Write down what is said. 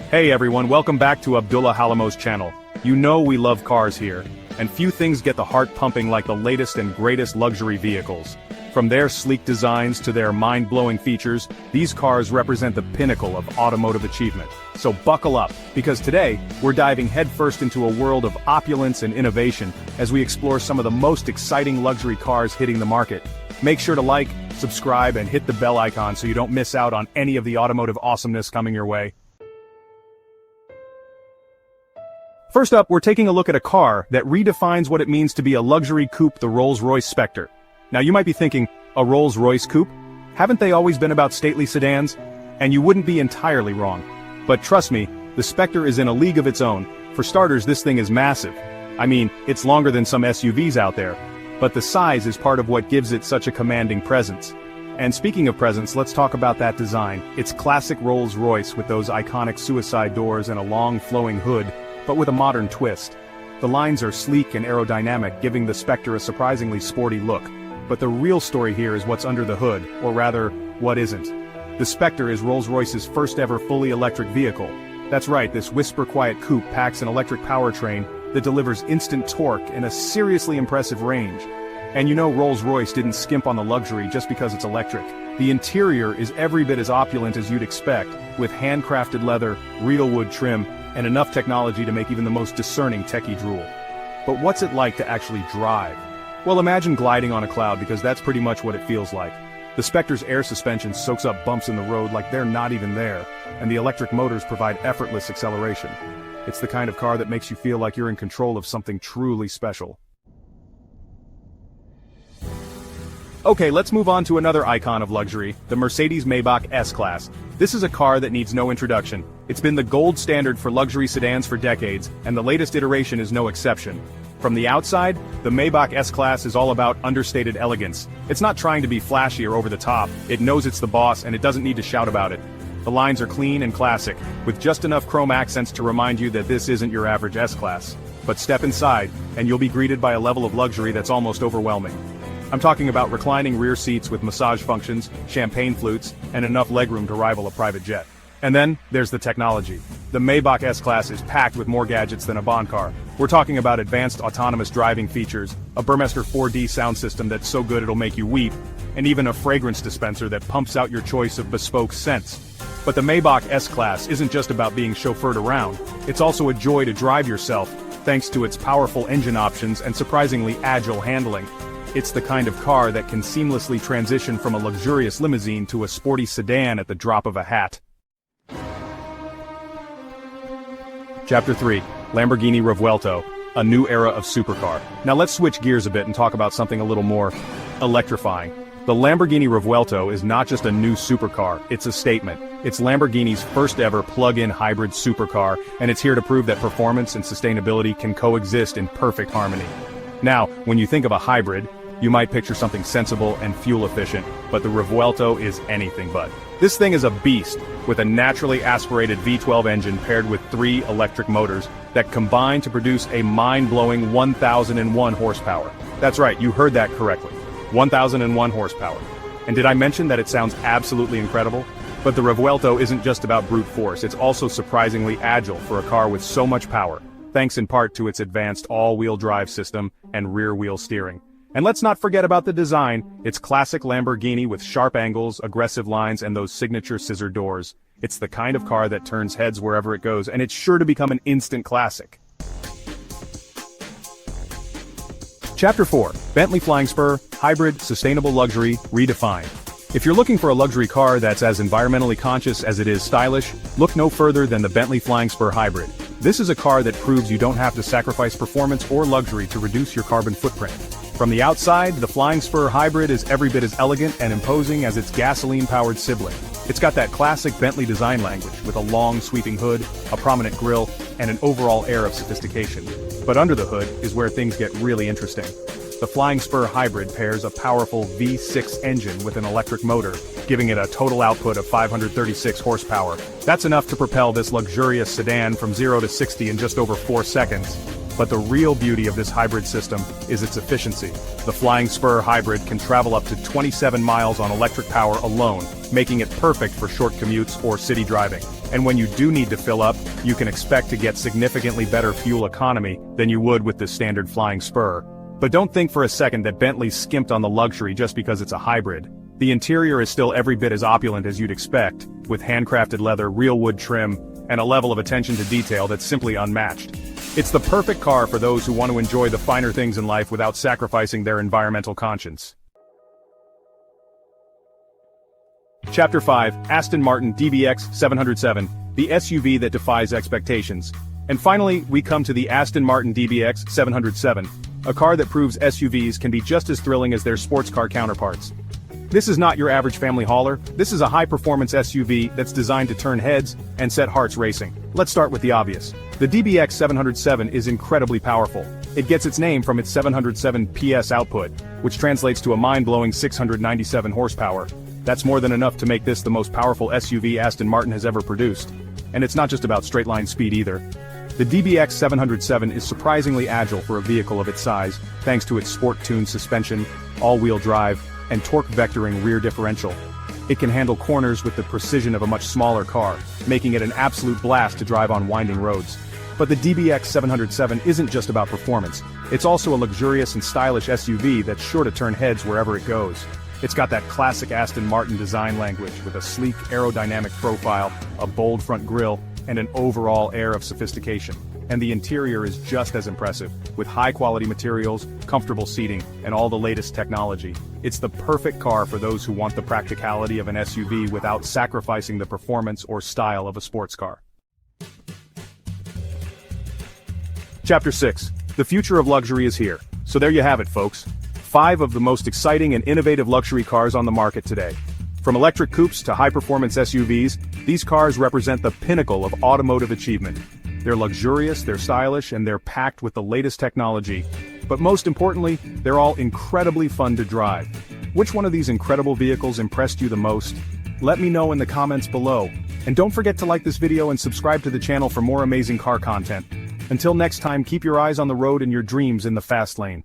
Hey everyone, welcome back to Abdullah Halimo's channel. You know we love cars here, and few things get the heart pumping like the latest and greatest luxury vehicles. From their sleek designs to their mind-blowing features, these cars represent the pinnacle of automotive achievement. So buckle up, because today, we're diving headfirst into a world of opulence and innovation as we explore some of the most exciting luxury cars hitting the market. Make sure to like, subscribe, and hit the bell icon so you don't miss out on any of the automotive awesomeness coming your way. First up, we're taking a look at a car that redefines what it means to be a luxury coupe, the Rolls-Royce Spectre. Now you might be thinking, a Rolls-Royce coupe? Haven't they always been about stately sedans? And you wouldn't be entirely wrong. But trust me, the Spectre is in a league of its own. For starters, this thing is massive. I mean, it's longer than some SUVs out there. But the size is part of what gives it such a commanding presence. And speaking of presence, let's talk about that design. It's classic Rolls-Royce with those iconic suicide doors and a long flowing hood, but with a modern twist. The lines are sleek and aerodynamic, giving the Spectre a surprisingly sporty look. But the real story here is what's under the hood, or rather, what isn't. The Spectre is Rolls-Royce's first ever fully electric vehicle. That's right, this whisper-quiet coupe packs an electric powertrain that delivers instant torque and a seriously impressive range. And you know Rolls-Royce didn't skimp on the luxury just because it's electric. The interior is every bit as opulent as you'd expect, with handcrafted leather, real wood trim, and enough technology to make even the most discerning techie drool. But what's it like to actually drive? Well, imagine gliding on a cloud, because that's pretty much what it feels like. The Spectre's air suspension soaks up bumps in the road like they're not even there, and the electric motors provide effortless acceleration. It's the kind of car that makes you feel like you're in control of something truly special. Okay, let's move on to another icon of luxury, the Mercedes Maybach S-Class. This is a car that needs no introduction. It's been the gold standard for luxury sedans for decades, and the latest iteration is no exception. From the outside, the Maybach S-Class is all about understated elegance. It's not trying to be flashy or over the top, it knows it's the boss and it doesn't need to shout about it. The lines are clean and classic, with just enough chrome accents to remind you that this isn't your average S-Class. But step inside, and you'll be greeted by a level of luxury that's almost overwhelming. I'm talking about reclining rear seats with massage functions, champagne flutes, and enough legroom to rival a private jet. And then, there's the technology. The Maybach S-Class is packed with more gadgets than a Bond car. We're talking about advanced autonomous driving features, a Burmester 4D sound system that's so good it'll make you weep, and even a fragrance dispenser that pumps out your choice of bespoke scents. But the Maybach S-Class isn't just about being chauffeured around, it's also a joy to drive yourself, thanks to its powerful engine options and surprisingly agile handling. It's the kind of car that can seamlessly transition from a luxurious limousine to a sporty sedan at the drop of a hat. Chapter 3. Lamborghini Revuelto, a new era of supercar. Now let's switch gears a bit and talk about something a little more electrifying. The Lamborghini Revuelto is not just a new supercar, it's a statement. It's Lamborghini's first ever plug-in hybrid supercar, and it's here to prove that performance and sustainability can coexist in perfect harmony. Now, when you think of a hybrid, you might picture something sensible and fuel-efficient, but the Revuelto is anything but. This thing is a beast, with a naturally aspirated V12 engine paired with 3 electric motors that combine to produce a mind-blowing 1,001 horsepower. That's right, you heard that correctly. 1,001 horsepower. And did I mention that it sounds absolutely incredible? But the Revuelto isn't just about brute force, it's also surprisingly agile for a car with so much power, thanks in part to its advanced all-wheel drive system and rear-wheel steering. And let's not forget about the design. It's classic Lamborghini with sharp angles, aggressive lines, and those signature scissor doors. It's the kind of car that turns heads wherever it goes, and it's sure to become an instant classic. Chapter 4. Bentley Flying Spur, Hybrid, Sustainable Luxury, Redefined. If you're looking for a luxury car that's as environmentally conscious as it is stylish, look no further than the Bentley Flying Spur Hybrid. This is a car that proves you don't have to sacrifice performance or luxury to reduce your carbon footprint. From the outside, the Flying Spur Hybrid is every bit as elegant and imposing as its gasoline-powered sibling. It's got that classic Bentley design language, with a long sweeping hood, a prominent grille, and an overall air of sophistication. But under the hood is where things get really interesting. The Flying Spur Hybrid pairs a powerful V6 engine with an electric motor, giving it a total output of 536 horsepower. That's enough to propel this luxurious sedan from 0 to 60 in just over 4 seconds. But the real beauty of this hybrid system is its efficiency. The Flying Spur Hybrid can travel up to 27 miles on electric power alone, making it perfect for short commutes or city driving. And when you do need to fill up, you can expect to get significantly better fuel economy than you would with the standard Flying Spur. But don't think for a second that Bentley skimped on the luxury just because it's a hybrid. The interior is still every bit as opulent as you'd expect, with handcrafted leather, real wood trim, and a level of attention to detail that's simply unmatched. It's the perfect car for those who want to enjoy the finer things in life without sacrificing their environmental conscience. Chapter 5, Aston Martin DBX 707, the SUV that defies expectations. And finally, we come to the Aston Martin DBX 707, a car that proves SUVs can be just as thrilling as their sports car counterparts. This is not your average family hauler, this is a high-performance SUV that's designed to turn heads and set hearts racing. Let's start with the obvious. The DBX 707 is incredibly powerful. It gets its name from its 707 PS output, which translates to a mind-blowing 697 horsepower. That's more than enough to make this the most powerful SUV Aston Martin has ever produced. And it's not just about straight-line speed either. The DBX 707 is surprisingly agile for a vehicle of its size, thanks to its sport-tuned suspension, all-wheel drive, and torque-vectoring rear differential. It can handle corners with the precision of a much smaller car, making it an absolute blast to drive on winding roads. But the DBX 707 isn't just about performance, it's also a luxurious and stylish SUV that's sure to turn heads wherever it goes. It's got that classic Aston Martin design language with a sleek aerodynamic profile, a bold front grille, and an overall air of sophistication. And the interior is just as impressive, with high-quality materials, comfortable seating, and all the latest technology. It's the perfect car for those who want the practicality of an SUV without sacrificing the performance or style of a sports car. Chapter 6. The future of luxury is here. So there you have it, folks. 5 of the most exciting and innovative luxury cars on the market today. From electric coupes to high-performance SUVs, these cars represent the pinnacle of automotive achievement. They're luxurious, they're stylish, and they're packed with the latest technology. But most importantly, they're all incredibly fun to drive. Which one of these incredible vehicles impressed you the most? Let me know in the comments below. And don't forget to like this video and subscribe to the channel for more amazing car content. Until next time, keep your eyes on the road and your dreams in the fast lane.